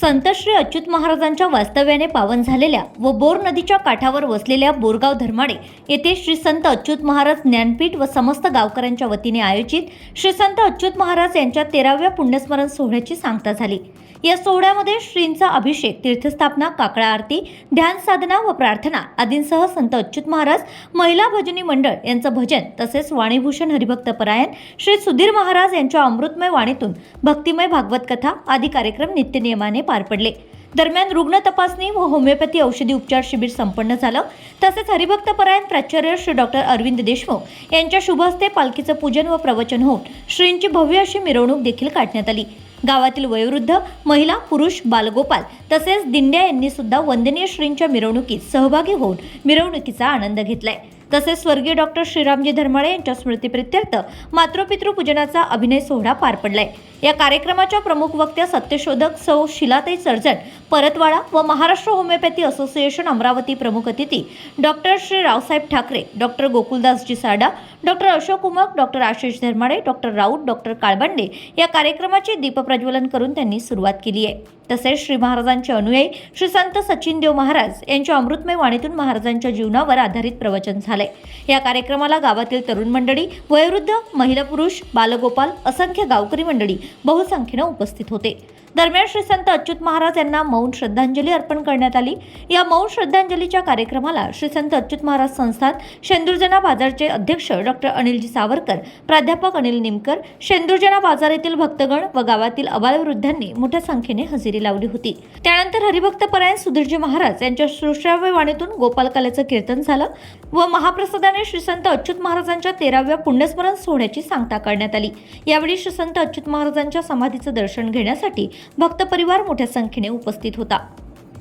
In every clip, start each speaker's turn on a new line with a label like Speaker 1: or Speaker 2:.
Speaker 1: संत श्री अच्युत महाराजांच्या वास्तव्याने पावन झालेल्या व बोर नदीच्या काठावर वसलेल्या बोरगाव धर्माडे येथे श्री संत अच्युत महाराज ज्ञानपीठ व समस्त गावकऱ्यांच्या वतीने आयोजित श्री संत अच्युत महाराज यांच्या 13व्या पुण्यस्मरण सोहळ्याची सांगता झाली। या सोहळ्यामध्ये श्रींचा अभिषेक, तीर्थस्थापना, काकडा आरती, ध्यान साधना व प्रार्थना आदींसह संत अच्युत महाराज महिला भजनी मंडळ यांचं भजन तसेच वाणीभूषण हरिभक्त परायण श्री सुधीर महाराज यांच्या अमृतमय वाणीतून भक्तिमय भागवत कथा आदी कार्यक्रम नित्यनियमाने पार पडले। दरम्यान रुग्ण तपासणी व होमिओपॅथी औषधी उपचार शिबिर संपन्न झालं। तसेच हरिभक्त परायण प्राचार्य श्री डॉक्टर अरविंद देशमुख यांच्या शुभ हस्ते पालखीचं पूजन व प्रवचन होऊन श्रींची भव्य अशी मिरवणूक देखील काढण्यात आली। गावातील वयोवृद्ध, महिला, पुरुष, बालगोपाल तसेच दिंड्या यांनी सुद्धा वंदनीय श्रींच्या मिरवणुकीत सहभागी होऊन मिरवणुकीचा आनंद घेतलाय। तसेच स्वर्गीय डॉक्टर श्रीरामजी धर्माडे यांच्या स्मृतीप्रित्यर्थ मातृपितृ पूजनाचा अभिनय सोहळा पार पडलाय। या कार्यक्रमाच्या प्रमुख वक्त्या सत्यशोधक सौ शिलाताई सर्जन परतवाडा व महाराष्ट्र होमिओपॅथी असोसिएशन अमरावती प्रमुख अतिथी डॉक्टर श्री रावसाहेब ठाकरे, डॉक्टर गोकुलदासजी Sada, doctor Ashok Umak, doctor Ashish Dharmade, doctor Raut, doctor Kalbande या कार्यक्रमाचे दीपप्रज्वलन करून त्यांनी सुरुवात केली आहे। तसेच श्री महाराजांचे अनुयायी श्री संत सचिनदेव महाराज यांच्या अमृतमय वाणीतून महाराजांच्या जीवनावर आधारित प्रवचन झाले। या कार्यक्रमाला गावातील तरुण मंडळी, वयोवृद्ध, महिला, पुरुष, बालगोपाल, असंख्य गावकरी मंडळी बहुसंख्येने उपस्थित होते। दरम्यान श्री संत अच्युत महाराज यांना मौन श्रद्धांजली अर्पण करण्यात आली। या मौन श्रद्धांजलीच्या कार्यक्रमाला श्री संत अच्युत महाराज संस्थान शेंदुरजना बाजारचे अध्यक्ष डॉक्टर अनिलजी सावरकर, प्राध्यापक अनिल निमकर, शेंदुरजना बाजार येथील भक्तगण व गावातील अबालवृद्धांनी मोठ्या संख्येने हजेरी लावली होती। त्यानंतर हरिभक्त परायण सुधीरजी महाराज यांच्या श्रुश्राव्य वाणीतून गोपालकालेचं कीर्तन झालं व महाप्रसादाने श्री संत अच्युत महाराजांच्या 13व्या पुण्यस्मरण सोहळ्याची सांगता करण्यात आली। यावेळी श्री संत अच्युत महाराजांच्या समाधीचं दर्शन घेण्यासाठी भक्त परिवार मोठ्या संख्येने उपस्थित होता।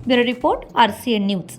Speaker 1: Bureau report, RCN news.